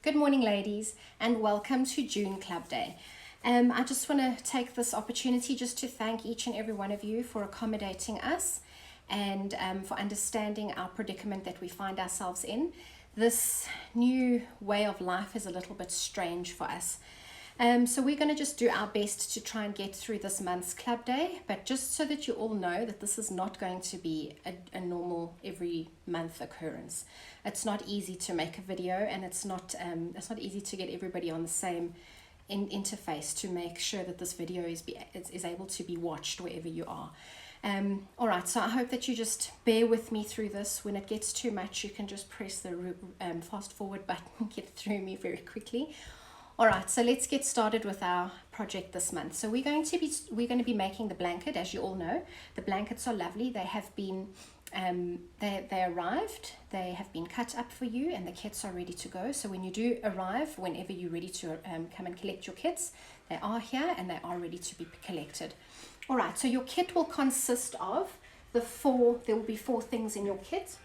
Good morning, ladies, and welcome to June Club Day. I just want to take this opportunity just to thank each and every one of you for accommodating us and for understanding our predicament that we find ourselves in. This new way of life is a little bit strange for us. So we're going to just do our best to try and get through this month's club day, but just so that you all know that this is not going to be a normal every month occurrence. It's not easy to make a video, and it's not easy to get everybody on the same interface to make sure that this video is able to be watched wherever you are. All right, so I hope that you just bear with me through this. When it gets too much, you can just press the fast forward button and get through me very quickly. All right, so let's get started with our project this month. So we're going to be making the blanket. As you all know, the blankets are lovely. They have been they arrived, they have been cut up for you, and the kits are ready to go. So when you do arrive, whenever you're ready to come and collect your kits, they are here and they are ready to be collected. All right, so your kit will consist of there will be 4 things in your kit.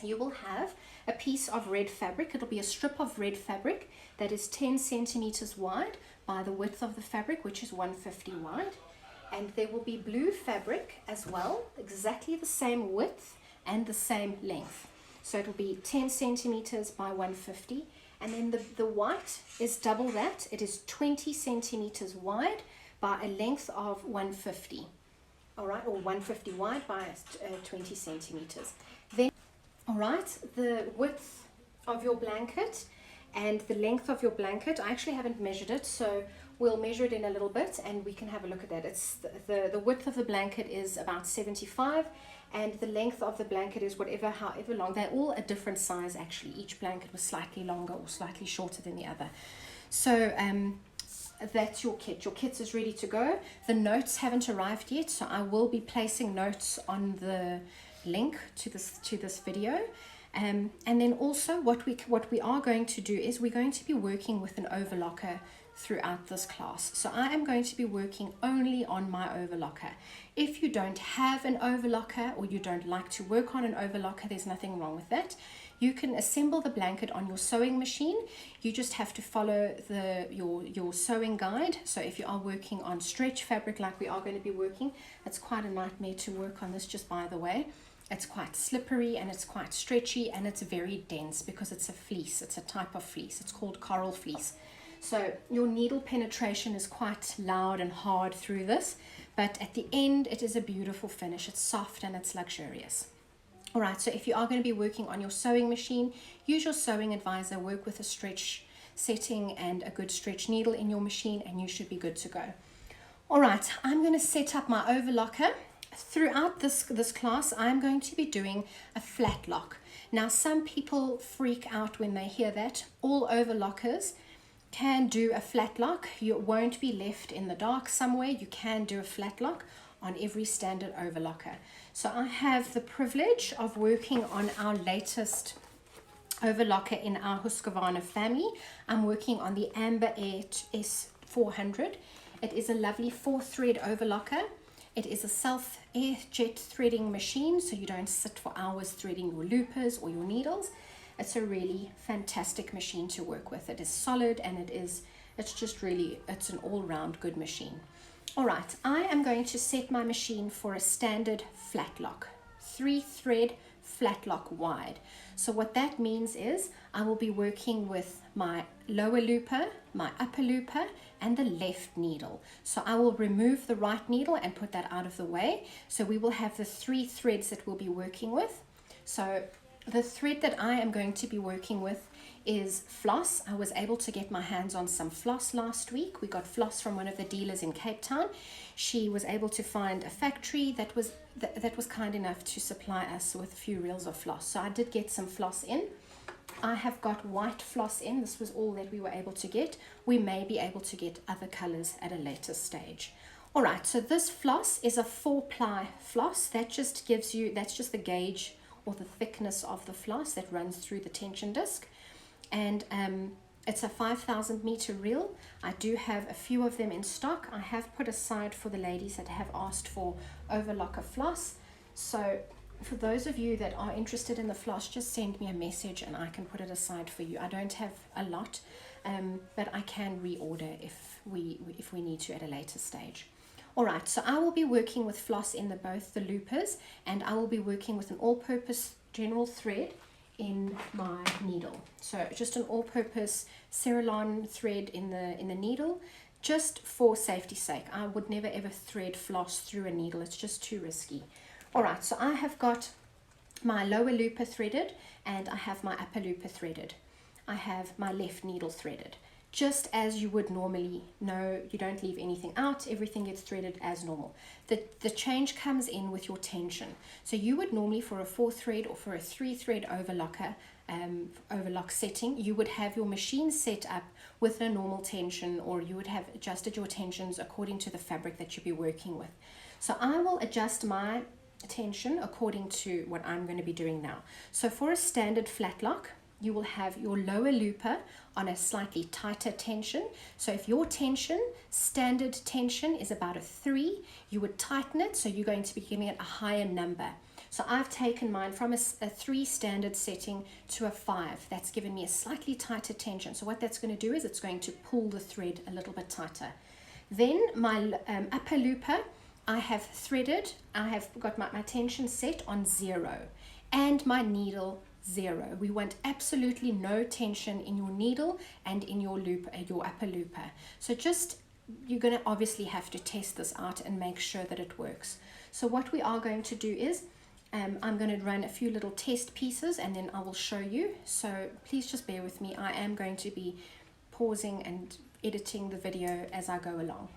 You will have a piece of red fabric. It'll be a strip of red fabric that is 10 centimeters wide by the width of the fabric, which is 150 wide. And there will be blue fabric as well, exactly the same width and the same length. So it'll be 10 centimeters by 150. And then the white is double that. It is 20 centimeters wide by a length of 150. All right, or 150 wide by 20 centimeters. Then, all right, the width of your blanket and the length of your blanket, I actually haven't measured it, so we'll measure it in a little bit and we can have a look at that. It's the width of the blanket is about 75, and the length of the blanket is however long. They're all a different size actually. Each blanket was slightly longer or slightly shorter than the other. So that's your kit. Your kit is ready to go. The notes haven't arrived yet, so I will be placing notes on the link to this video. And then also what we are going to do is we're going to be working with an overlocker throughout this class. So I am going to be working only on my overlocker. If you don't have an overlocker or you don't like to work on an overlocker, there's nothing wrong with that. You can assemble the blanket on your sewing machine. You just have to follow your sewing guide. So if you are working on stretch fabric like we are going to be working, it's quite a nightmare to work on this, just by the way. It's quite slippery and it's quite stretchy and it's very dense because it's a fleece. It's a type of fleece. It's called coral fleece. So your needle penetration is quite loud and hard through this, but at the end it is a beautiful finish. It's soft and it's luxurious. All right, so if you are going to be working on your sewing machine, use your sewing advisor, work with a stretch setting and a good stretch needle in your machine, and you should be good to go. All right, I'm going to set up my overlocker. Throughout this class, I'm going to be doing a flat lock. Now, some people freak out when they hear that. All overlockers can do a flat lock. You won't be left in the dark somewhere. You can do a flat lock on every standard overlocker. So I have the privilege of working on our latest overlocker in our Husqvarna family. I'm working on the Amber Air S400. It is a lovely 4-thread overlocker. It is a self-air jet threading machine, so you don't sit for hours threading your loopers or your needles. It's a really fantastic machine to work with. It is solid and it's an all-round good machine. All right, I am going to set my machine for a standard flat lock, 3-thread flat lock wide. So what that means is I will be working with my lower looper, my upper looper, and the left needle. So I will remove the right needle and put that out of the way. So we will have the 3 threads that we'll be working with. So the thread that I am going to be working with is floss. I was able to get my hands on some floss last week. We got floss from one of the dealers in Cape Town. She was able to find a factory that was kind enough to supply us with a few reels of floss. So I did get some floss in. I have got white floss in. This was all that we were able to get. We may be able to get other colors at a later stage. All right, so this floss is a 4-ply floss. That's just the gauge or the thickness of the floss that runs through the tension disc. And it's a 5,000 meter reel. I do have a few of them in stock. I have put aside for the ladies that have asked for overlocker floss. So for those of you that are interested in the floss, just send me a message and I can put it aside for you. I don't have a lot, but I can reorder if we need to at a later stage. All right, so I will be working with floss in both the loopers, and I will be working with an all-purpose general thread in my needle. So just an all-purpose Ceylon thread in the needle, just for safety's sake. I would never ever thread floss through a needle. It's just too risky. All right, so I have got my lower looper threaded and I have my upper looper threaded. I have my left needle threaded. Just as you would normally. No, you don't leave anything out. Everything gets threaded as normal. The change comes in with your tension. So you would normally, for a 4-thread or for a 3-thread overlock setting, you would have your machine set up with a normal tension, or you would have adjusted your tensions according to the fabric that you'll be working with. So I will adjust my tension according to what I'm going to be doing now. So for a standard flat lock, you will have your lower looper on a slightly tighter tension. So if your tension, standard tension, is about a 3, you would tighten it, so you're going to be giving it a higher number. So I've taken mine from a 3 standard setting to a 5. That's given me a slightly tighter tension. So what that's going to do is it's going to pull the thread a little bit tighter. Then my upper looper, I have threaded, I have got my tension set on 0 and my needle 0. We want absolutely no tension in your needle and in your loop, your upper looper. So just, you're going to obviously have to test this out and make sure that it works. So what we are going to do is, I'm going to run a few little test pieces and then I will show you. So please just bear with me. I am going to be pausing and editing the video as I go along.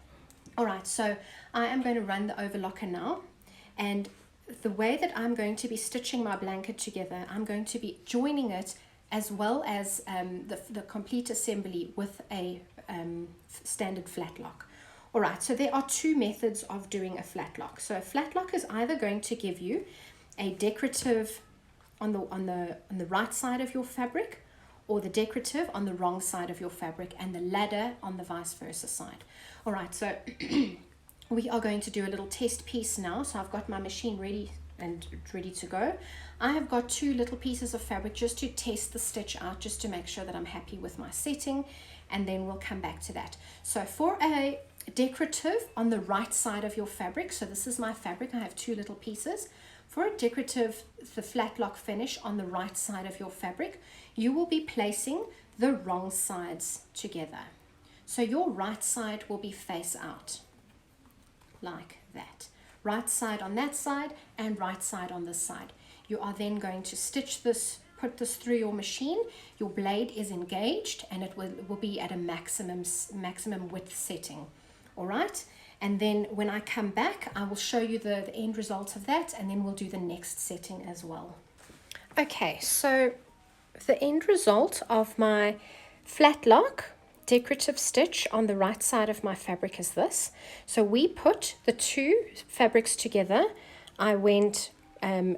All right, so I am going to run the overlocker now, and the way that I'm going to be stitching my blanket together, I'm going to be joining it as well as the complete assembly with a standard flat lock. All right, so there are 2 methods of doing a flat lock. So a flat lock is either going to give you a decorative on the right side of your fabric, or the decorative on the wrong side of your fabric, and the ladder on the vice versa side. All right, so we are going to do a little test piece now. So I've got my machine ready to go. I have got 2 little pieces of fabric just to test the stitch out, just to make sure that I'm happy with my setting, and then we'll come back to that. So for a decorative on the right side of your fabric, so this is my fabric, I have 2 little pieces. For a decorative, the flat lock finish on the right side of your fabric, you will be placing the wrong sides together. So your right side will be face out, like that. Right side on that side and right side on this side. You are then going to stitch this, put this through your machine. Your blade is engaged and it will be at a maximum width setting. All right, and then when I come back, I will show you the end result of that, and then we'll do the next setting as well. Okay, so the end result of my flat lock decorative stitch on the right side of my fabric is this. So we put the 2 fabrics together. I went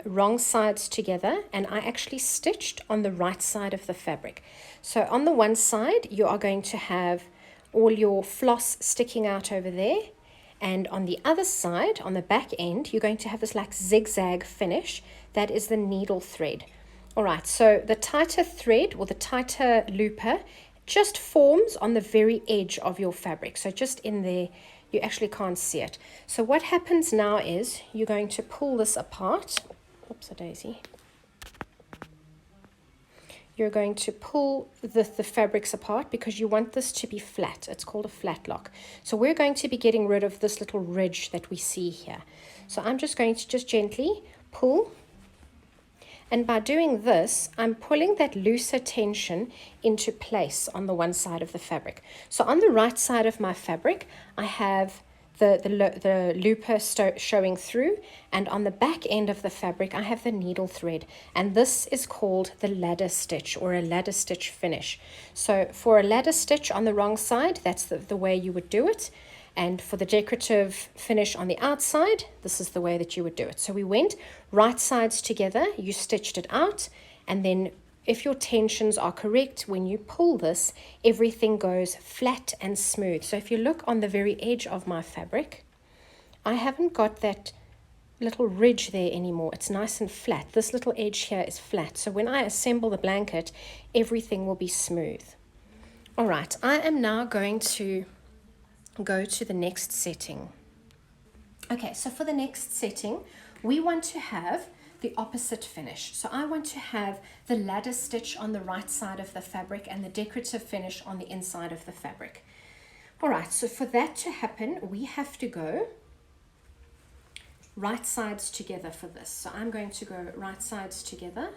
wrong sides together, and I actually stitched on the right side of the fabric. So on the one side, you are going to have all your floss sticking out over there, and on the other side, on the back end, you're going to have this like zigzag finish. That is the needle thread. All right, so the tighter thread, or the tighter looper, just forms on the very edge of your fabric. So just in there, you actually can't see it. So what happens now is you're going to pull this apart. Oops, a daisy. You're going to pull the fabrics apart because you want this to be flat. It's called a flat lock. So we're going to be getting rid of this little ridge that we see here. So I'm just going to just gently pull. And by doing this, I'm pulling that looser tension into place on the one side of the fabric. So on the right side of my fabric, I have the looper showing through, and on the back end of the fabric, I have the needle thread. And this is called the ladder stitch, or a ladder stitch finish. So for a ladder stitch on the wrong side, that's the way you would do it. And for the decorative finish on the outside, this is the way that you would do it. So we went right sides together, you stitched it out, and then if your tensions are correct, when you pull this, everything goes flat and smooth. So if you look on the very edge of my fabric, I haven't got that little ridge there anymore. It's nice and flat. This little edge here is flat. So when I assemble the blanket, everything will be smooth. All right, I am now going to go to the next setting. Okay, so for the next setting, we want to have the opposite finish. So I want to have the ladder stitch on the right side of the fabric and the decorative finish on the inside of the fabric. All right, so for that to happen, we have to go right sides together for this. So I'm going to go right sides together,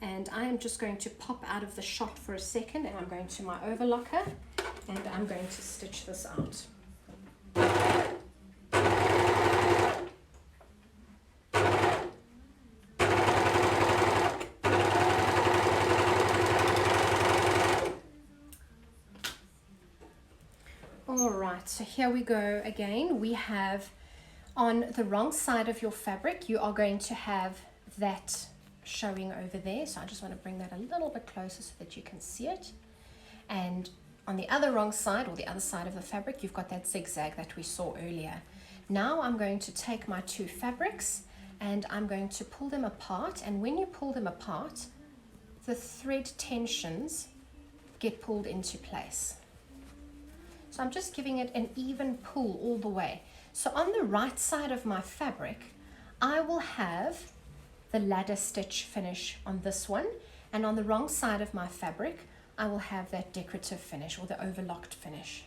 and I am just going to pop out of the shot for a second, and I'm going to my overlocker, and I'm going to stitch this out. All right, so here we go again. We have on the wrong side of your fabric, you are going to have that showing over there. So I just want to bring that a little bit closer so that you can see it. And on the other wrong side, or the other side of the fabric, you've got that zigzag that we saw earlier. Now I'm going to take my two fabrics and I'm going to pull them apart. And when you pull them apart, the thread tensions get pulled into place. So I'm just giving it an even pull all the way. So on the right side of my fabric, I will have the ladder stitch finish on this one, and on the wrong side of my fabric, I will have that decorative finish or the overlocked finish.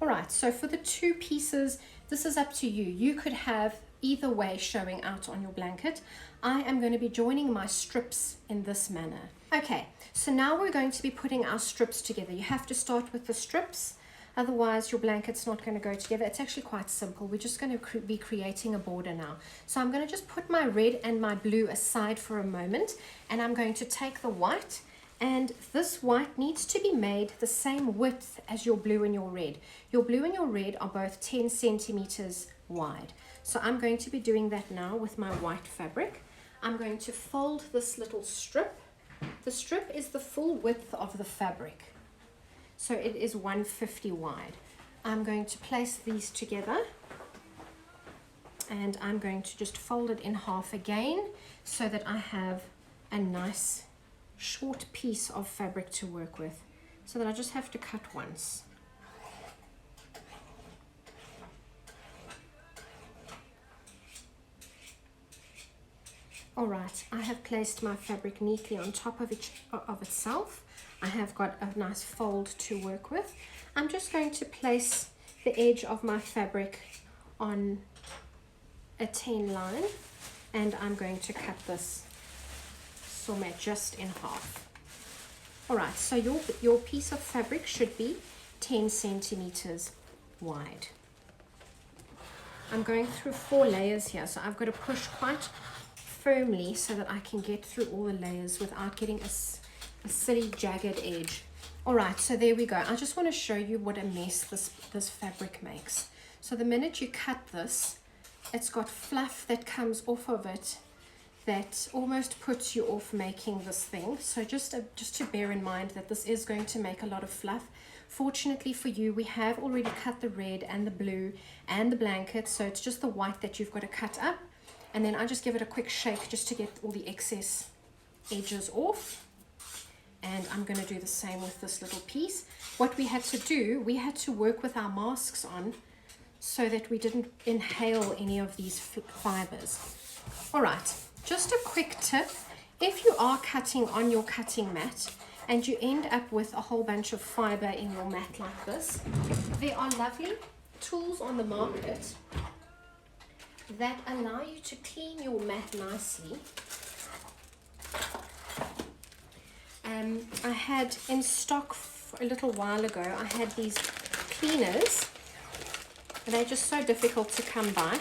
All right, so for the two pieces, this is up to you. You could have either way showing out on your blanket. I am going to be joining my strips in this manner. Okay, so now we're going to be putting our strips together. You have to start with the strips. Otherwise, your blanket's not going to go together. It's actually quite simple. We're just going to be creating a border now. So I'm going to just put my red and my blue aside for a moment. And I'm going to take the white. And this white needs to be made the same width as your blue and your red. Your blue and your red are both 10 centimeters wide. So I'm going to be doing that now with my white fabric. I'm going to fold this little strip. The strip is the full width of the fabric. So it is 150 wide. I'm going to place these together and I'm going to just fold it in half again so that I have a nice short piece of fabric to work with, so that I just have to cut once. All right, I have placed my fabric neatly on top of itself. I have got a nice fold to work with. I'm just going to place the edge of my fabric on a 10 line, and I'm going to cut this somewhere just in half. All right, so your piece of fabric should be 10 centimeters wide. I'm going through 4 layers here, so I've got to push quite firmly so that I can get through all the layers without getting a silly jagged edge. All right, so there we go. I just want to show you what a mess this fabric makes. So the minute you cut this, it's got fluff that comes off of it that almost puts you off making this thing. So just to bear in mind that this is going to make a lot of fluff. Fortunately for you, we have already cut the red and the blue and the blanket, so it's just the white that you've got to cut up. And then I just give it a quick shake just to get all the excess edges off. And I'm going to do the same with this little piece. What we had to do, we had to work with our masks on so that we didn't inhale any of these fibers. All right, just a quick tip. If you are cutting on your cutting mat and you end up with a whole bunch of fiber in your mat like this, there are lovely tools on the market that allow you to clean your mat nicely. I had in stock a little while ago, I had these cleaners. They're just so difficult to come by.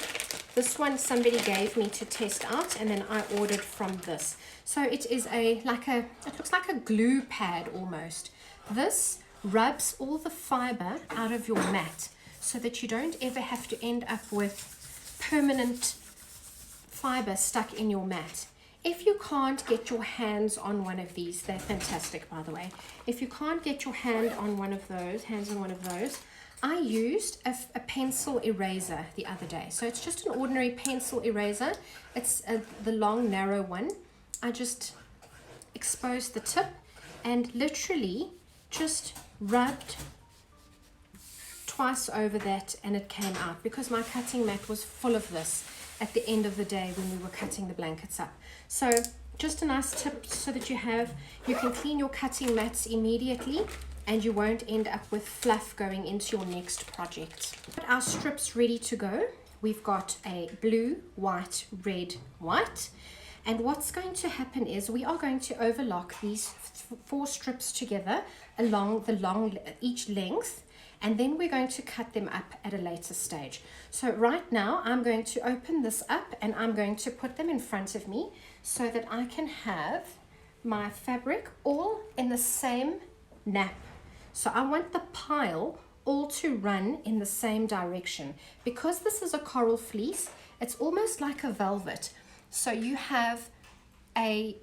This one somebody gave me to test out, and then I ordered from this. So it is it looks like a glue pad almost. This rubs all the fiber out of your mat so that you don't ever have to end up with permanent fiber stuck in your mat. If you can't get your hands on one of these, they're fantastic, by the way. If you can't get your hands on one of those, I used a pencil eraser the other day. So it's just an ordinary pencil eraser. It's the long, narrow one. I just exposed the tip and literally just rubbed twice over that, and it came out because my cutting mat was full of this at the end of the day when we were cutting the blankets up. So just a nice tip so that you can clean your cutting mats immediately and you won't end up with fluff going into your next project. Our strips ready to go. We've got a blue, white, red, white. And what's going to happen is we are going to overlock these 4 strips together along each length, and then we're going to cut them up at a later stage. So right now I'm going to open this up and I'm going to put them in front of me so that I can have my fabric all in the same nap. So I want the pile all to run in the same direction. Because this is a coral fleece, it's almost like a velvet. So you have a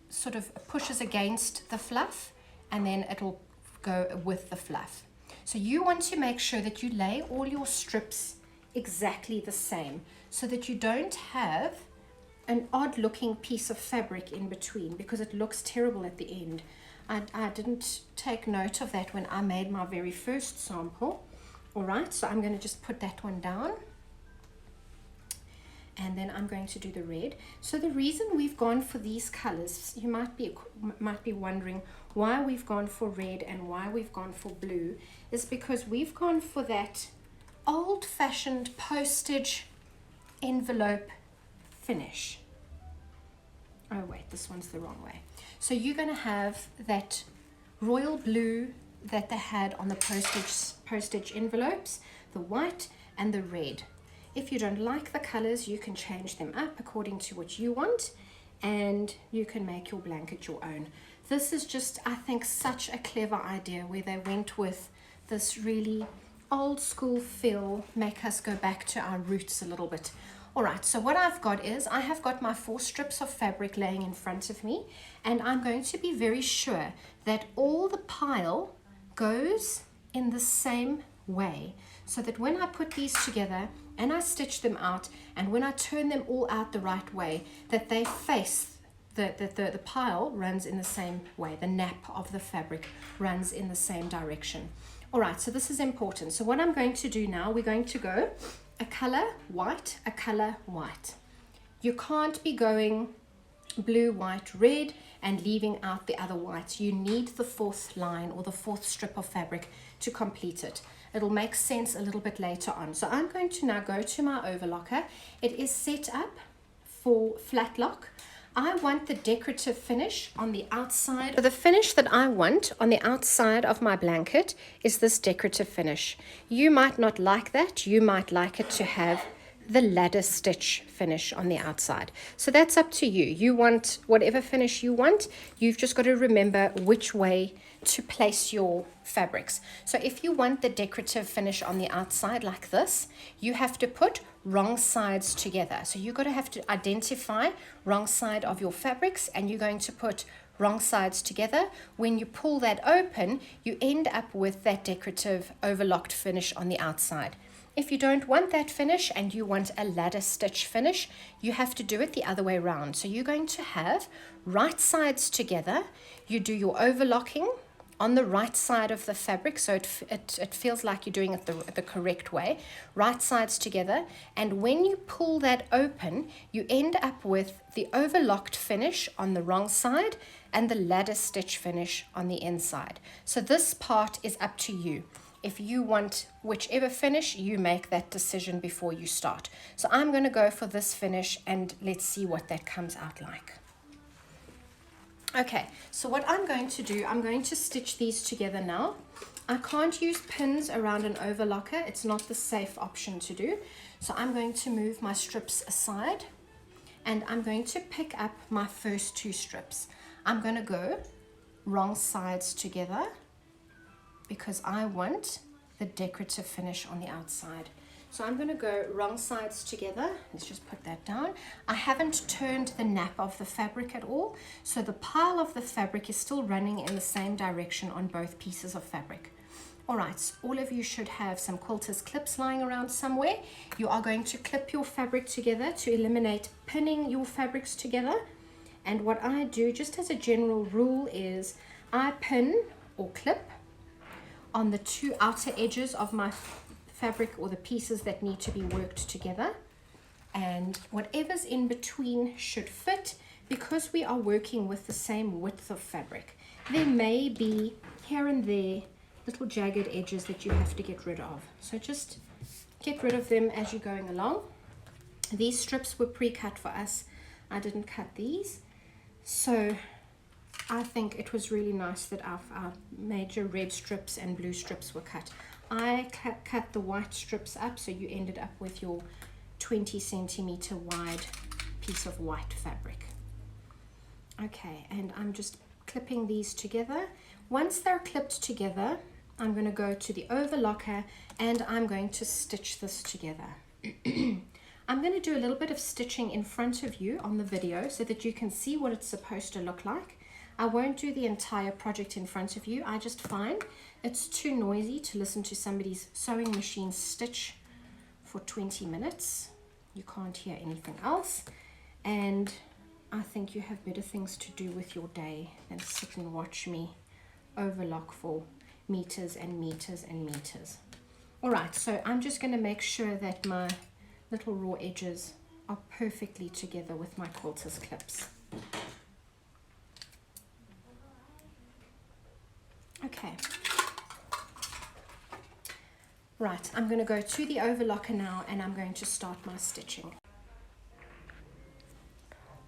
sort of pushes against the fluff and then it'll go with the fluff. So you want to make sure that you lay all your strips exactly the same so that you don't have an odd looking piece of fabric in between, because it looks terrible at the end. I didn't take note of that when I made my very first sample. All right, so I'm going to just put that one down. And then I'm going to do the red. So the reason we've gone for these colors, you might be wondering why we've gone for red and why we've gone for blue, is because we've gone for that old-fashioned postage envelope finish. Oh wait, this one's the wrong way. So you're going to have that royal blue that they had on the postage envelopes, the white and the red. If you don't like the colors, you can change them up according to what you want, and you can make your blanket your own. This is just, I think, such a clever idea where they went with this really old school feel, make us go back to our roots a little bit. All right, so what I've got is I have got my 4 strips of fabric laying in front of me, and I'm going to be very sure that all the pile goes in the same way, so that when I put these together and I stitch them out, and when I turn them all out the right way, that they face, the pile runs in the same way, the nap of the fabric runs in the same direction. All right, so this is important. So what I'm going to do now, we're going to go a color white, a color white. You can't be going blue, white, red and leaving out the other whites. You need the 4th line or the 4th strip of fabric to complete it. It'll make sense a little bit later on. So I'm going to now go to my overlocker. It is set up for flat lock. I want the decorative finish on the outside. The finish that I want on the outside of my blanket is this decorative finish. You might not like that. You might like it to have the ladder stitch finish on the outside. So that's up to you. You want whatever finish you want. You've just got to remember which way to place your fabrics. So if you want the decorative finish on the outside like this, you have to put wrong sides together. So you're going to have to identify wrong side of your fabrics, and you're going to put wrong sides together. When you pull that open, you end up with that decorative overlocked finish on the outside. If you don't want that finish and you want a ladder stitch finish, you have to do it the other way around. So you're going to have right sides together. You do your overlocking on the right side of the fabric, so it feels like you're doing it the correct way. Right sides together, and when you pull that open, you end up with the overlocked finish on the wrong side and the ladder stitch finish on the inside. So this part is up to you. If you want whichever finish, you make that decision before you start. So I'm going to go for this finish, and let's see what that comes out like. Okay, so what I'm going to do, I'm going to stitch these together now. I can't use pins around an overlocker. It's not the safe option to do. So I'm going to move my strips aside, and I'm going to pick up my first 2 strips. I'm going to go wrong sides together because I want the decorative finish on the outside. So I'm going to go wrong sides together. Let's just put that down. I haven't turned the nap of the fabric at all, so the pile of the fabric is still running in the same direction on both pieces of fabric. All right, all of you should have some quilter's clips lying around somewhere. You are going to clip your fabric together to eliminate pinning your fabrics together. And what I do, just as a general rule, is I pin or clip on the two outer edges of my fabric or the pieces that need to be worked together. And whatever's in between should fit, because we are working with the same width of fabric. There may be here and there little jagged edges that you have to get rid of. So just get rid of them as you're going along. These strips were pre-cut for us. I didn't cut these. So I think it was really nice that our major red strips and blue strips were cut. I cut the white strips up, so you ended up with your 20 centimeter wide piece of white fabric. Okay, and I'm just clipping these together. Once they're clipped together, I'm going to go to the overlocker and I'm going to stitch this together. I'm going to do a little bit of stitching in front of you on the video so that you can see what it's supposed to look like. I won't do the entire project in front of you. I just find it's too noisy to listen to somebody's sewing machine stitch for 20 minutes. You can't hear anything else. And I think you have better things to do with your day than sit and watch me overlock for meters and meters and meters. All right, so I'm just going to make sure that my little raw edges are perfectly together with my quilter's clips. Okay. Right, I'm going to go to the overlocker now and I'm going to start my stitching.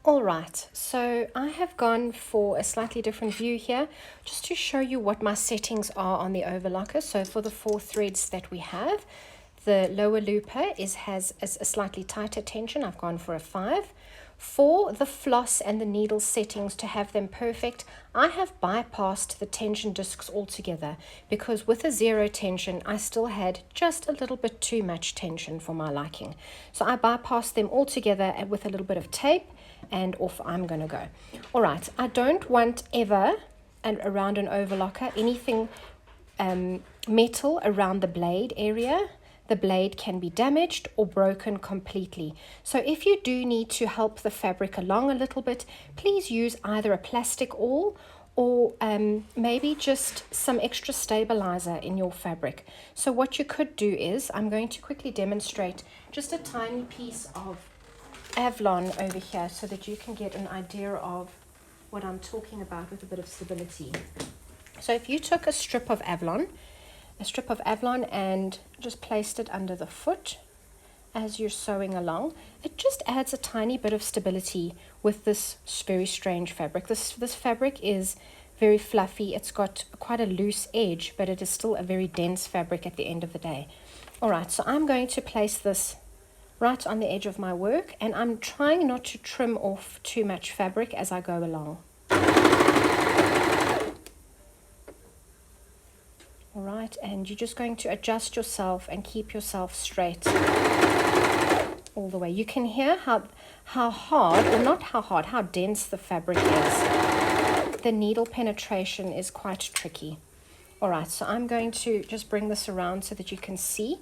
All right, so I have gone for a slightly different view here just to show you what my settings are on the overlocker. So for the 4 threads that we have, the lower looper has a slightly tighter tension. I've gone for a 5. For the floss and the needle settings, to have them perfect, I have bypassed the tension discs altogether, because with a 0 tension I still had just a little bit too much tension for my liking. So I bypassed them altogether with a little bit of tape, and off I'm going to go. All right, I don't want ever around an overlocker anything metal around the blade area. The blade can be damaged or broken completely. So if you do need to help the fabric along a little bit, please use either a plastic awl or maybe just some extra stabilizer in your fabric. So what you could do is, I'm going to quickly demonstrate just a tiny piece of Avalon over here so that you can get an idea of what I'm talking about with a bit of stability. So if you took a strip of Avalon and just placed it under the foot as you're sewing along, it just adds a tiny bit of stability with this very strange fabric. This fabric is very fluffy. It's got quite a loose edge, but it is still a very dense fabric at the end of the day. All right, so I'm going to place this right on the edge of my work, and I'm trying not to trim off too much fabric as I go along. All right, and you're just going to adjust yourself and keep yourself straight all the way. You can hear how hard, or not how hard, how dense the fabric is. The needle penetration is quite tricky. All right, so I'm going to just bring this around so that you can see.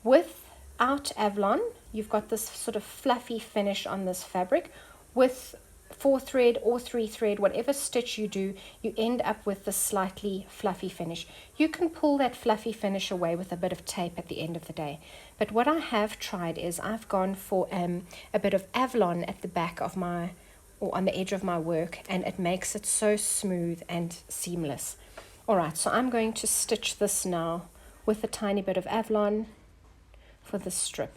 Without Avalon, you've got this sort of fluffy finish on this fabric. With 4 thread or 3 thread, whatever stitch you do, you end up with this slightly fluffy finish. You can pull that fluffy finish away with a bit of tape at the end of the day. But what I have tried is I've gone for a bit of Avalon at the back of my, or on the edge of my work, and it makes it so smooth and seamless. All right, so I'm going to stitch this now with a tiny bit of Avalon for this strip.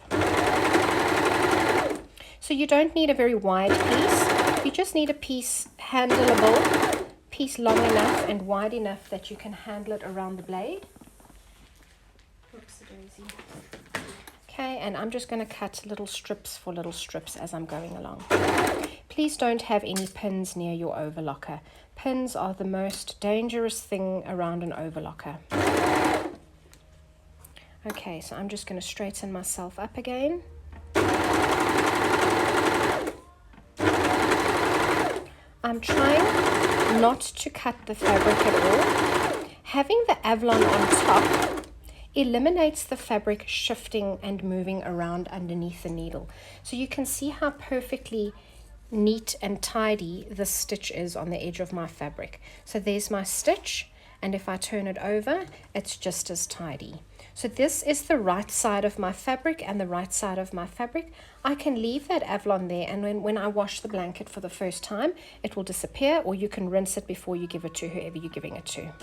So you don't need a very wide piece. You just need a piece handleable, piece long enough and wide enough that you can handle it around the blade. Oopsie-daisy. Okay, and I'm just going to cut little strips for little strips as I'm going along. Please don't have any pins near your overlocker. Pins are the most dangerous thing around an overlocker. Okay, so I'm just going to straighten myself up again. I'm trying not to cut the fabric at all, Having the Avalon on top eliminates the fabric shifting and moving around underneath the needle. So you can see how perfectly neat and tidy the stitch is on the edge of my fabric. So there's my stitch, and if I turn it over, it's just as tidy. So this is the right side of my fabric and the right side of my fabric. I can leave that Avalon there, and when I wash the blanket for the first time, it will disappear, or you can rinse it before you give it to whoever you're giving it to.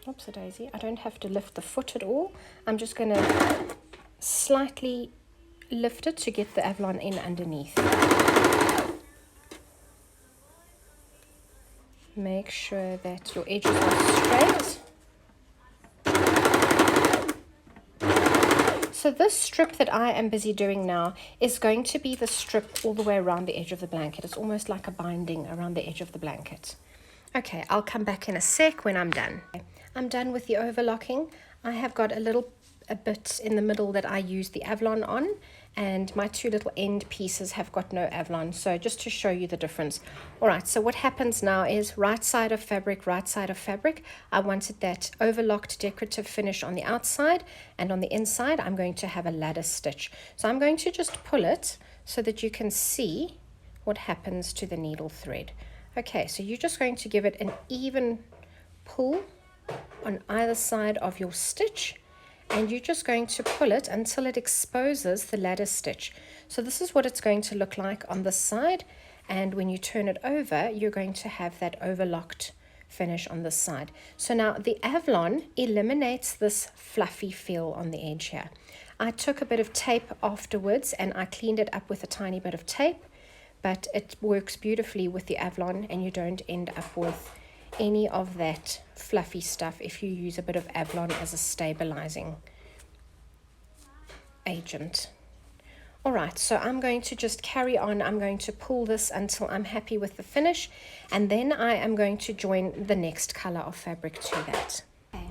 Oops, a daisy. I don't have to lift the foot at all. I'm just going to slightly lift it to get the Avalon in underneath. Make sure that your edges are straight. So this strip that I am busy doing now is going to be the strip all the way around the edge of the blanket. It's almost like a binding around the edge of the blanket. Okay, I'll come back in a sec when I'm done. I'm done with the overlocking. I have got a bit in the middle that I use the Avalon on, and my two little end pieces have got no Avalon, so just to show you the difference. All right, so what happens now is right side of fabric, right side of fabric. I wanted that overlocked decorative finish on the outside, and on the inside I'm going to have a ladder stitch. So I'm going to just pull it so that you can see what happens to the needle thread. Okay, so you're just going to give it an even pull on either side of your stitch, and you're just going to pull it until it exposes the ladder stitch. So this is what it's going to look like on this side, and when you turn it over, you're going to have that overlocked finish on this side. So now the Avalon eliminates this fluffy feel on the edge here. I took a bit of tape afterwards and I cleaned it up with a tiny bit of tape, but it works beautifully with the Avalon, and you don't end up with any of that fluffy stuff if you use a bit of Avalon as a stabilizing agent. All right, so I'm going to just carry on. I'm going to pull this until I'm happy with the finish, and then I am going to join the next color of fabric to that. Okay.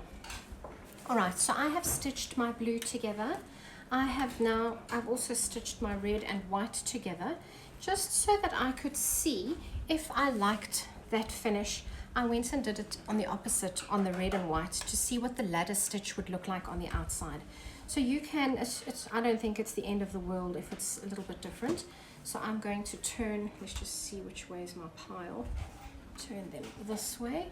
All right, so I have stitched my blue together. I've also stitched my red and white together, just so that I could see if I liked that finish. I went and did it on the opposite, on the red and white, to see what the ladder stitch would look like on the outside. So you can, I don't think it's the end of the world if it's a little bit different. So I'm going to turn, let's just see which way is my pile. Turn them this way.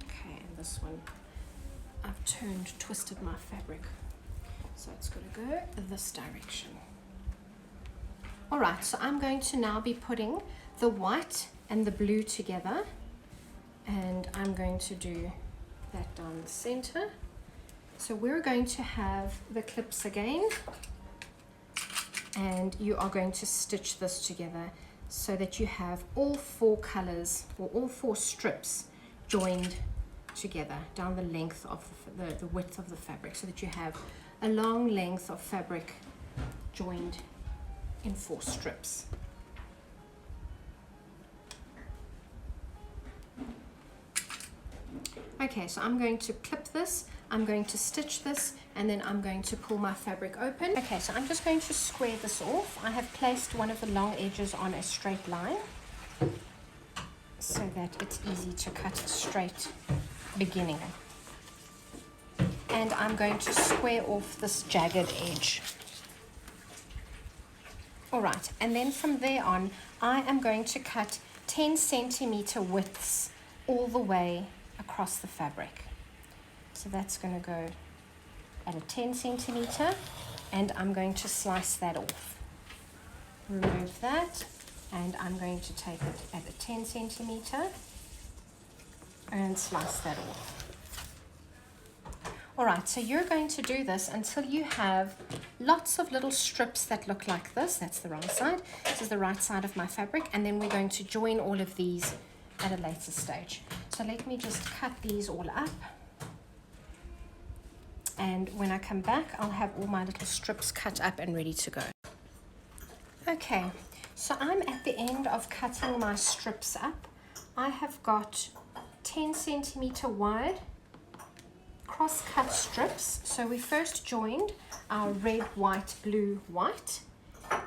Okay, and this one, I've twisted my fabric. So it's going to go this direction. All right, so I'm going to now be putting the white and the blue together, and I'm going to do that down the center. So we're going to have the clips again, and you are going to stitch this together so that you have all four colors, or all four strips, joined together down the length of the width of the fabric, so that you have a long length of fabric joined in 4 strips. Okay, so I'm going to clip this, I'm going to stitch this, and then I'm going to pull my fabric open. Okay, so I'm just going to square this off. I have placed one of the long edges on a straight line so that it's easy to cut straight beginning. And I'm going to square off this jagged edge. All right, and then from there on, I am going to cut 10 centimeter widths all the way across the fabric. So that's going to go at a 10 centimeter, and I'm going to slice that off. Remove that, and I'm going to take it at a 10 centimeter and slice that off. All right, so you're going to do this until you have lots of little strips that look like this. That's the wrong side. This is the right side of my fabric, and then we're going to join all of these at a later stage. So let me just cut these all up, and when I come back, I'll have all my little strips cut up and ready to go. Okay, so I'm at the end of cutting my strips up. I have got 10 centimeter wide cross-cut strips. So we first joined our red, white, blue, white,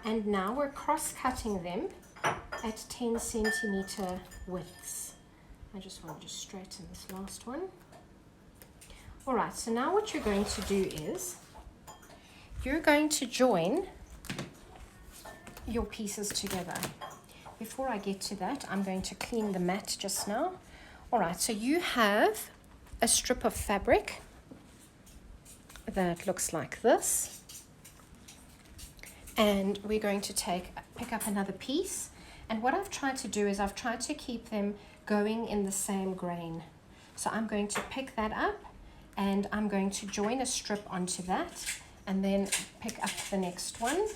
and now we're cross-cutting them at 10 centimeter widths. I just want to straighten this last one. All right, so now what you're going to do is you're going to join your pieces together. Before I get to that, I'm going to clean the mat just now. All right, so you have a strip of fabric that looks like this, and we're going to pick up another piece. And what I've tried to do is I've tried to keep them going in the same grain. So I'm going to pick that up and I'm going to join a strip onto that, and then pick up the next one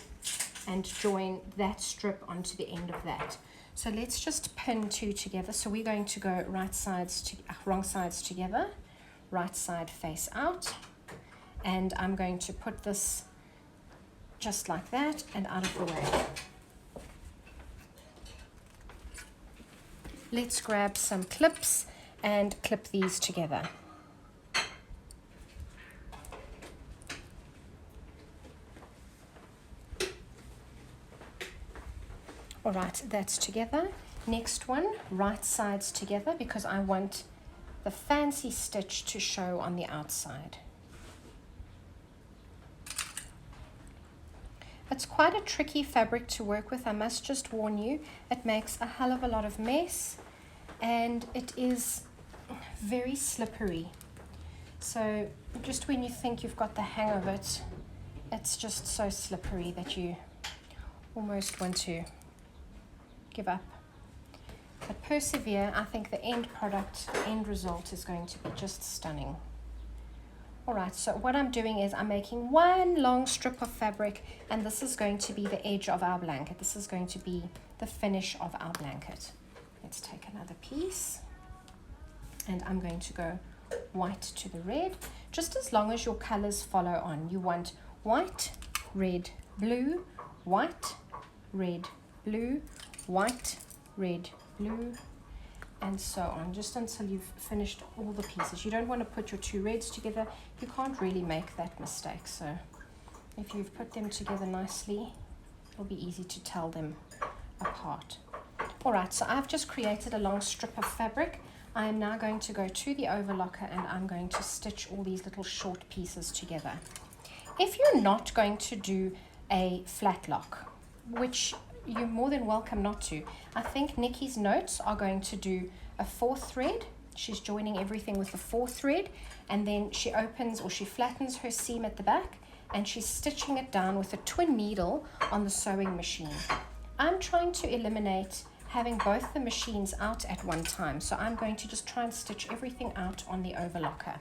and join that strip onto the end of that. So let's just pin two together. So we're going to go wrong sides together, right side face out, and I'm going to put this just like that and out of the way. Let's grab some clips and clip these together. All right, that's together. Next one, right sides together, because I want the fancy stitch to show on the outside. It's quite a tricky fabric to work with, I must just warn you. It makes a hell of a lot of mess and it is very slippery. So just when you think you've got the hang of it, it's just so slippery that you almost want to give up. But persevere. I think the end result is going to be just stunning. All right, so what I'm doing is I'm making one long strip of fabric, and this is going to be the edge of our blanket. This is going to be the finish of our blanket. Let's take another piece, and I'm going to go white to the red, just as long as your colors follow on. You want white, red, blue, white, red, blue, white, red, blue, and so on, just until you've finished all the pieces. You don't want to put your two reds together. You can't really make that mistake. So if you've put them together nicely, it'll be easy to tell them apart. All right, so I've just created a long strip of fabric. I am now going to go to the overlocker and I'm going to stitch all these little short pieces together. If you're not going to do a flat lock, which you're more than welcome not to. I think Nikki's notes are going to do a 4th thread. She's joining everything with the 4th thread, and then she opens or she flattens her seam at the back and she's stitching it down with a twin needle on the sewing machine. I'm trying to eliminate having both the machines out at one time, so I'm going to just try and stitch everything out on the overlocker.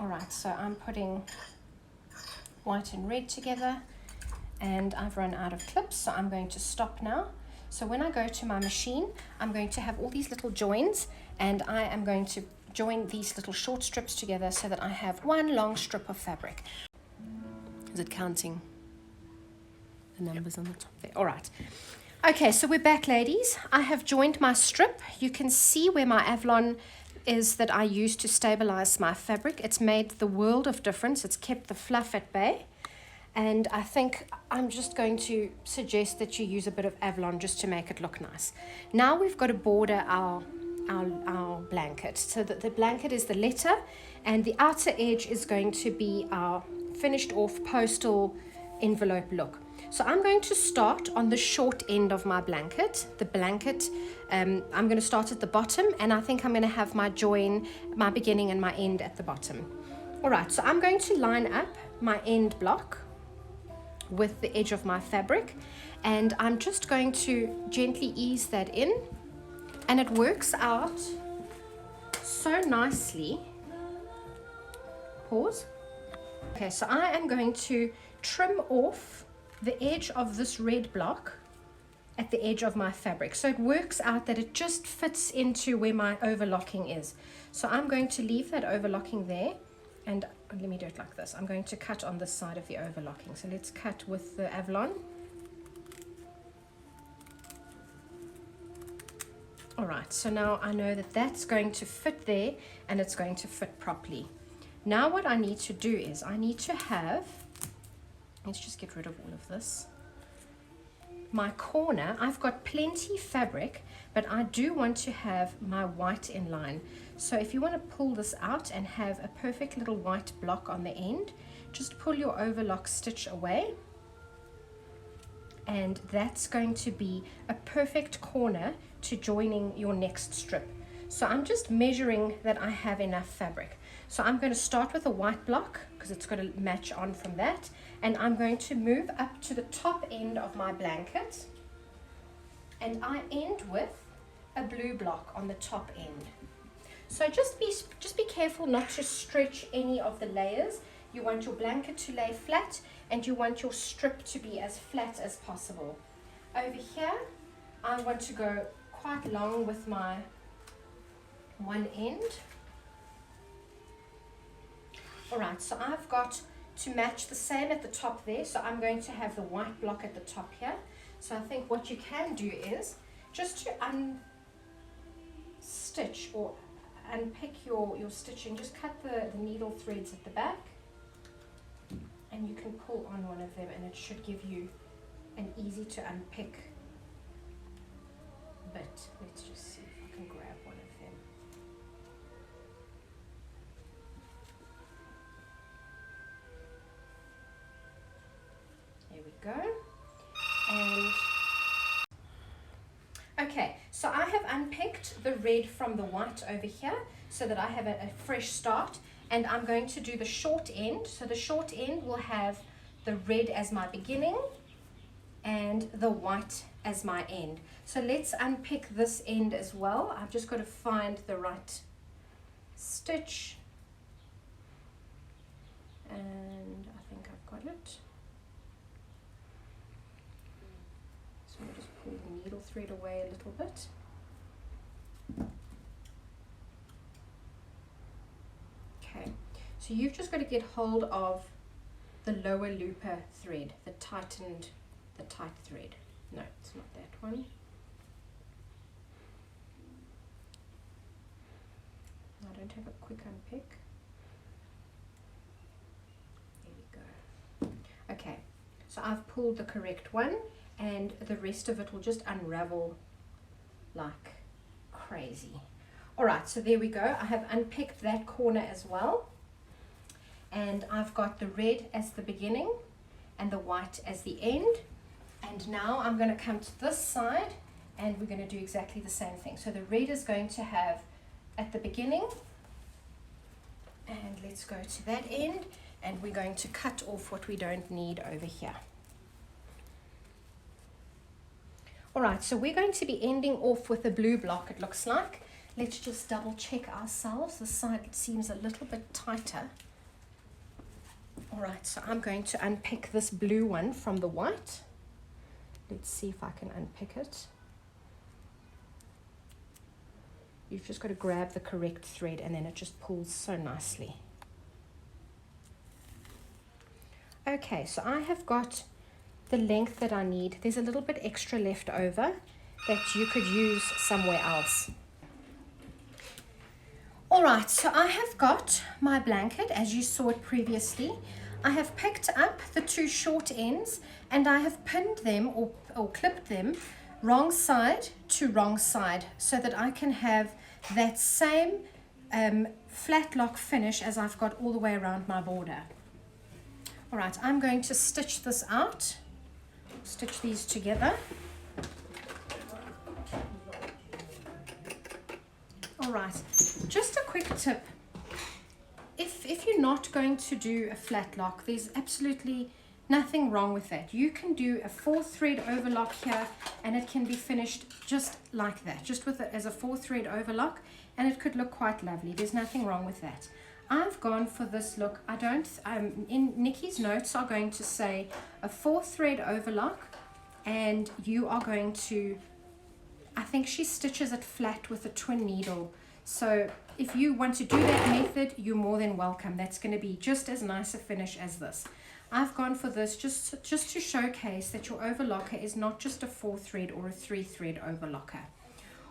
All right, so I'm putting white and red together, and I've run out of clips, so I'm going to stop now. So when I go to my machine, I'm going to have all these little joins, and I am going to join these little short strips together so that I have one long strip of fabric. Is it counting the numbers on the top there? All right. Okay, so we're back, ladies. I have joined my strip. You can see where my Avalon is that I used to stabilize my fabric. It's made the world of difference. It's kept the fluff at bay. And I think I'm just going to suggest that you use a bit of Avalon just to make it look nice. Now we've got to border our blanket. So that the blanket is the letter, and the outer edge is going to be our finished off postal envelope look. So I'm going to start on the short end of my blanket. The blanket, I'm going to start at the bottom, and I think I'm going to have my join, my beginning and my end at the bottom. All right, so I'm going to line up my end block with the edge of my fabric, and I'm just going to gently ease that in, and it works out so nicely. Pause. Okay, so I am going to trim off the edge of this red block at the edge of my fabric, so it works out that it just fits into where my overlocking is. So I'm going to leave that overlocking there, and let me do it like this. I'm going to cut on this side of the overlocking. So let's cut with the Avalon. All right, so now I know that that's going to fit there and it's going to fit properly. Now what I need to do is I need to have, let's just get rid of all of this. My corner, I've got plenty fabric, but I do want to have my white in line. So if you want to pull this out and have a perfect little white block on the end, just pull your overlock stitch away. And that's going to be a perfect corner to joining your next strip. So I'm just measuring that I have enough fabric. So I'm going to start with a white block because it's going to match on from that, and I'm going to move up to the top end of my blanket, and I end with a blue block on the top end. So just be careful not to stretch any of the layers. You want your blanket to lay flat, and you want your strip to be as flat as possible. Over here, I want to go quite long with my one end. All right, so I've got to match the same at the top there, so I'm going to have the white block at the top here. So I think what you can do is just to unstitch or unpick your stitching, just cut the needle threads at the back, and you can pull on one of them and it should give you an easy to unpick bit. Let's just see if I can grab one of them. There we go. And okay, so I have unpicked the red from the white over here so that I have a fresh start, and I'm going to do the short end. So the short end will have the red as my beginning and the white as my end. So let's unpick this end as well. I've just got to find the right stitch, and I think I've got it. So I'll just pull the needle thread away a little bit. Okay, so you've just got to get hold of the lower looper thread, the tight thread. No, it's not that one. I don't have a quick unpick. There we go. Okay, so I've pulled the correct one, and the rest of it will just unravel like crazy. All right, so there we go. I have unpicked that corner as well, and I've got the red as the beginning and the white as the end. And now I'm going to come to this side, and we're going to do exactly the same thing. So the red is going to have at the beginning, and let's go to that end, and we're going to cut off what we don't need over here. All right, so we're going to be ending off with a blue block, it looks like. Let's just double check ourselves. This side seems a little bit tighter. All right, so I'm going to unpick this blue one from the white. Let's see if I can unpick it. You've just got to grab the correct thread, and then it just pulls so nicely. Okay, so I have got the length that I need. There's a little bit extra left over that you could use somewhere else. All right, so I have got my blanket as you saw it previously. I have picked up the two short ends, and I have pinned them or clipped them wrong side to wrong side so that I can have that same flat lock finish as I've got all the way around my border. All right, I'm going to stitch this out, stitch these together. All right, just a quick tip. If you're not going to do a flat lock, there's absolutely nothing wrong with that. You can do a 4-thread overlock here, and it can be finished just like that, just with it as a 4-thread overlock, and it could look quite lovely. There's nothing wrong with that. I've gone for this look. I don't, in Nikki's notes are going to say a 4-thread overlock, and you are going to, I think she stitches it flat with a twin needle. So if you want to do that method, you're more than welcome. That's going to be just as nice a finish as this. I've gone for this just to showcase that your overlocker is not just a 4-thread or a 3-thread overlocker.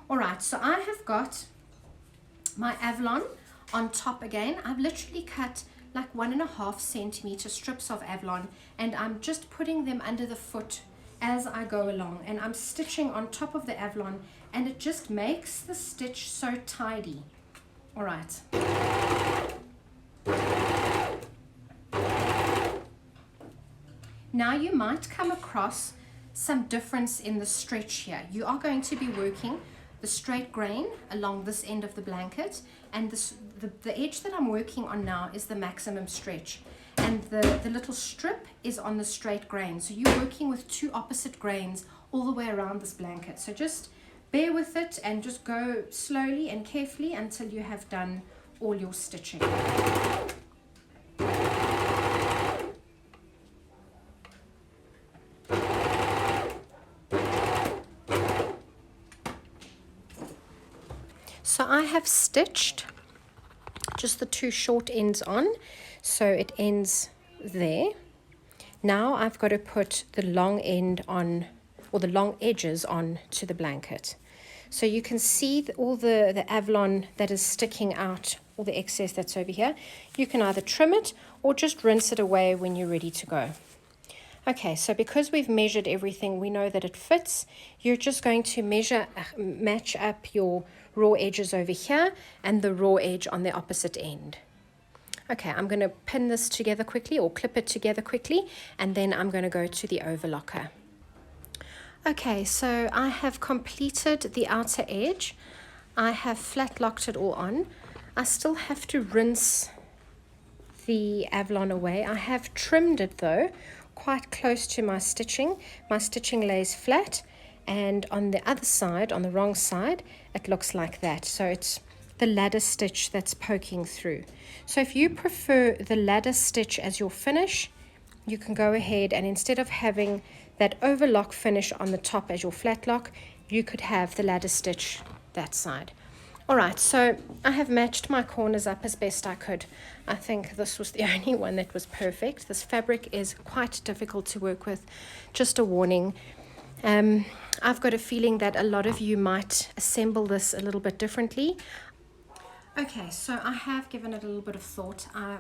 All right, so I have got my Avalon on top again. I've literally cut like 1.5 centimeter strips of Avalon, and I'm just putting them under the foot as I go along, and I'm stitching on top of the Avalon, and it just makes the stitch so tidy. All right. Now you might come across some difference in the stretch here. You are going to be working the straight grain along this end of the blanket, and the edge that I'm working on now is the maximum stretch, and the little strip is on the straight grain. So you're working with two opposite grains all the way around this blanket. So just bear with it and just go slowly and carefully until you have done all your stitching. So I have stitched just the two short ends on, so it ends there. Now I've got to put the long end on, or the long edges on to the blanket. So you can see all the Avalon that is sticking out, all the excess that's over here. You can either trim it or just rinse it away when you're ready to go. Okay, so because we've measured everything, we know that it fits. You're just going to match up your raw edges over here and the raw edge on the opposite end. Okay, I'm going to pin this together quickly, or clip it together quickly, and then I'm going to go to the overlocker. Okay, so I have completed the outer edge. I have flat locked it all on. I still have to rinse the Avalon away. I have trimmed it though, quite close to my stitching. My stitching lays flat, and on the other side, on the wrong side, it looks like that. So it's the ladder stitch that's poking through. So if you prefer the ladder stitch as your finish, you can go ahead and instead of having that overlock finish on the top as your flat lock, you could have the ladder stitch that side. Alright, so I have matched my corners up as best I could. I think this was the only one that was perfect. This fabric is quite difficult to work with. Just a warning. I've got a feeling that a lot of you might assemble this a little bit differently. Okay, so I have given it a little bit of thought. I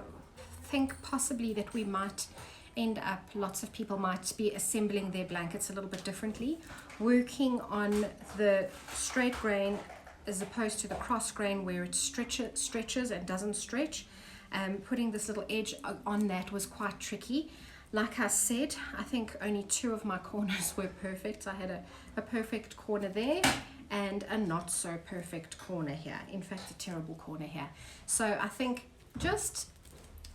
think possibly that we might end up, lots of people might be assembling their blankets a little bit differently, working on the straight grain as opposed to the cross grain where it stretches and doesn't stretch. Putting this little edge on that was quite tricky. Like I said, I think only 2 of my corners were perfect. I had a perfect corner there and a not so perfect corner here. In fact, a terrible corner here. So I think just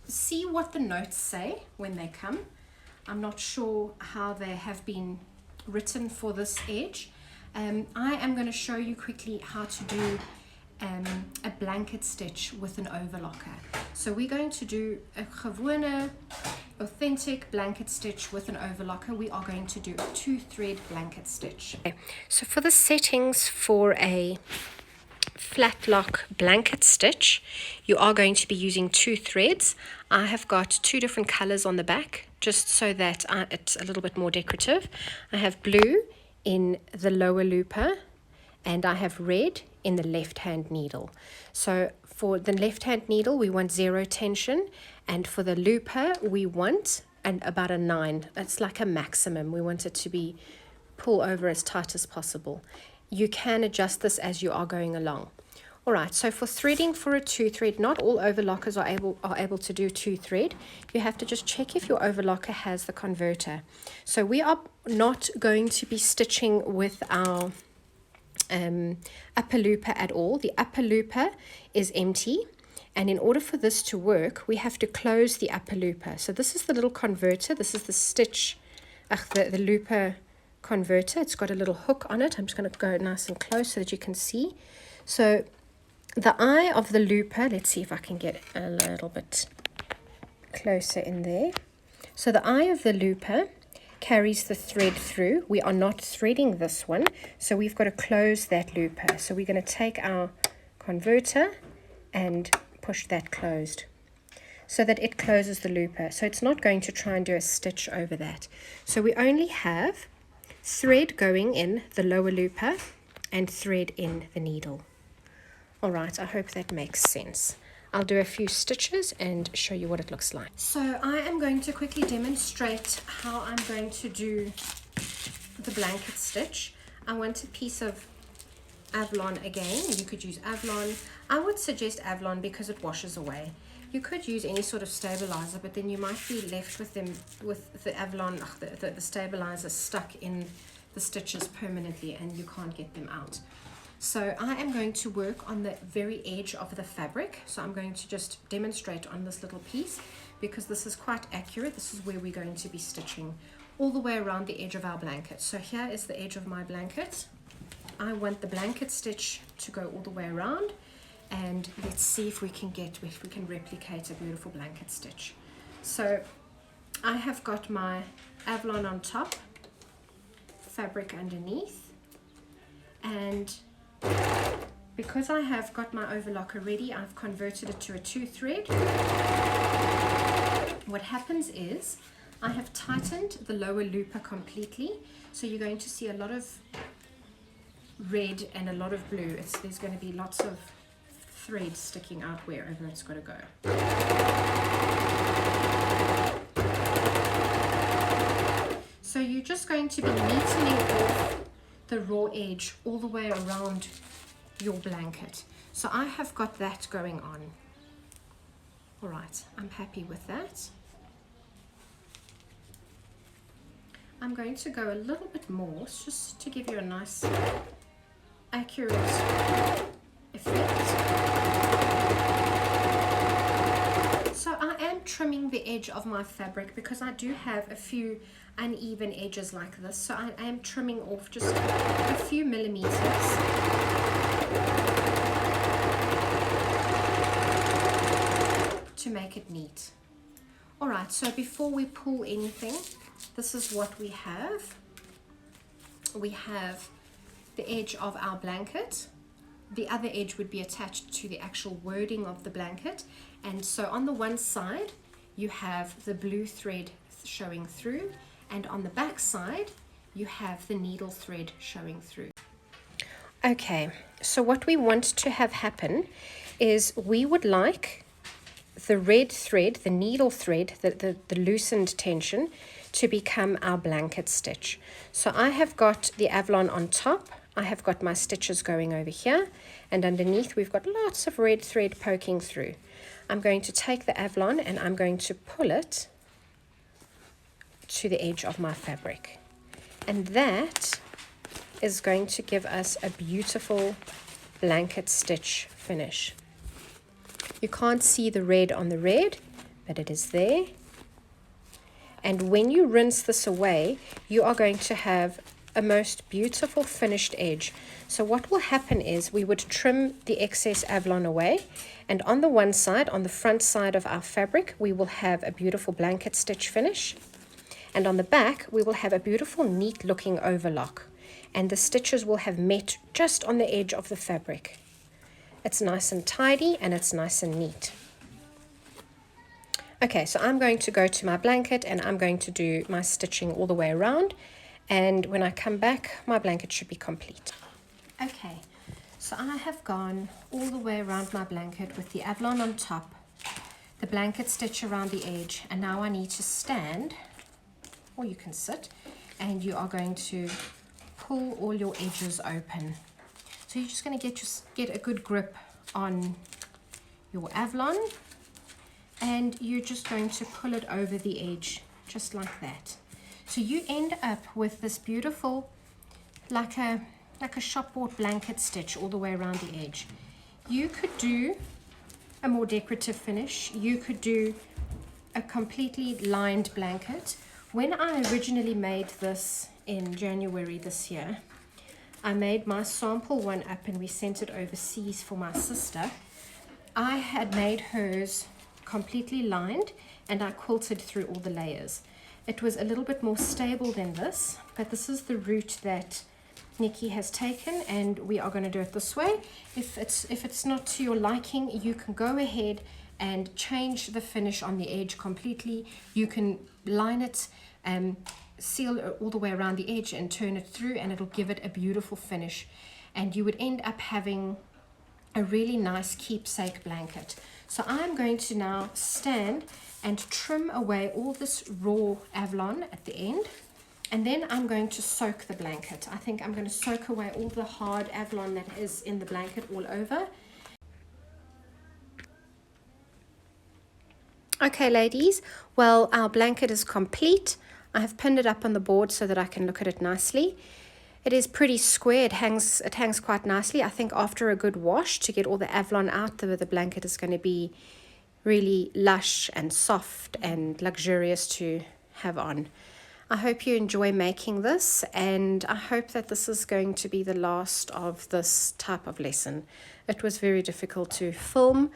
see what the notes say when they come. I'm not sure how they have been written for this edge. I am going to show you quickly how to do a blanket stitch with an overlocker. So we're going to do a gewone authentic blanket stitch with an overlocker. We are going to do a 2-thread blanket stitch. Okay. So for the settings for a flat lock blanket stitch, you are going to be using 2 threads. I have got 2 different colors on the back just so that it's a little bit more decorative. I have blue in the lower looper and I have red in the left hand needle. So for the left hand needle we want 0 tension, and for the looper we want about a 9. It's like a maximum. We want it to be pull over as tight as possible. You can adjust this as you are going along. Alright, so for threading for a 2-thread, not all overlockers are able to do 2-thread. You have to just check if your overlocker has the converter. So we are not going to be stitching with our upper looper at all. The upper looper is empty, and in order for this to work, we have to close the upper looper. So this is the little converter. This is the stitch, the looper converter. It's got a little hook on it. I'm just going to go nice and close so that you can see. So the eye of the looper, let's see if I can get a little bit closer in there. So the eye of the looper carries the thread through. We are not threading this one, so we've got to close that looper. So we're going to take our converter and push that closed so that it closes the looper. So it's not going to try and do a stitch over that. So we only have thread going in the lower looper and thread in the needle. All right, I hope that makes sense. I'll do a few stitches and show you what it looks like. So I am going to quickly demonstrate how I'm going to do the blanket stitch. I want a piece of Avalon again. You could use Avalon. I would suggest Avalon because it washes away. You could use any sort of stabilizer, but then you might be left with the Avalon, the stabilizer stuck in the stitches permanently and you can't get them out. So I am going to work on the very edge of the fabric. So I'm going to just demonstrate on this little piece because this is quite accurate. This is where we're going to be stitching all the way around the edge of our blanket. So here is the edge of my blanket. I want the blanket stitch to go all the way around, and let's see if we can replicate a beautiful blanket stitch. So I have got my Avalon on top, fabric underneath, and because I have got my overlocker ready, I've converted it to a 2-thread. What happens is I have tightened the lower looper completely, so you're going to see a lot of red and a lot of blue. There's going to be lots of thread sticking out wherever it's got to go. So you're just going to be neatening off the raw edge all the way around your blanket. So I have got that going on. All right, I'm happy with that. I'm going to go a little bit more just to give you a nice accurate effect. So I am trimming the edge of my fabric because I do have a few uneven edges like this, so I am trimming off just a few millimeters to make it neat. All right, so before we pull anything, this is what we have. We have the edge of our blanket. The other edge would be attached to the actual wording of the blanket, and so on the one side you have the blue thread showing through, and on the back side you have the needle thread showing through. Okay, so what we want to have happen is we would like the red thread, the needle thread, the loosened tension, to become our blanket stitch. So I have got the Avalon on top, I have got my stitches going over here, and underneath we've got lots of red thread poking through. I'm going to take the Avalon and I'm going to pull it to the edge of my fabric, and that is going to give us a beautiful blanket stitch finish. You can't see the red on the red, but it is there. And when you rinse this away, you are going to have a most beautiful finished edge. So what will happen is we would trim the excess Avalon away, and on the one side, on the front side of our fabric, we will have a beautiful blanket stitch finish, and on the back we will have a beautiful neat looking overlock, and the stitches will have met just on the edge of the fabric. It's nice and tidy and it's nice and neat. Okay, so I'm going to go to my blanket and I'm going to do my stitching all the way around, and when I come back my blanket should be complete. Okay, so I have gone all the way around my blanket with the Avalon on top, the blanket stitch around the edge, and now I need to stand, or you can sit, and you are going to pull all your edges open. So you're just going to get a good grip on your Avalon, and you're just going to pull it over the edge just like that. So you end up with this beautiful, like a shop-bought blanket stitch all the way around the edge. You could do a more decorative finish. You could do a completely lined blanket. When I originally made this in January this year, I made my sample one up and we sent it overseas for my sister. I had made hers completely lined and I quilted through all the layers. It was a little bit more stable than this, but this is the route that Nikki has taken, and we are going to do it this way. If it's not to your liking, you can go ahead and change the finish on the edge completely. You can line it and seal it all the way around the edge and turn it through, and it'll give it a beautiful finish. and you would end up having a really nice keepsake blanket. So I'm going to now stand and trim away all this raw Avalon at the end, and then I'm going to soak the blanket. I think I'm going to soak away all the hard Avalon that is in the blanket all over. Okay, ladies, well, our blanket is complete. I have pinned it up on the board so that I can look at it nicely. It is pretty square. It hangs quite nicely. I think after a good wash, to get all the Avalon out, the blanket is going to be really lush and soft and luxurious to have on. I hope you enjoy making this, and I hope that this is going to be the last of this type of lesson. It was very difficult to film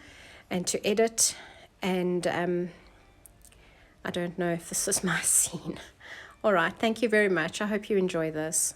and to edit, and I don't know if this is my scene. All right, thank you very much. I hope you enjoy this.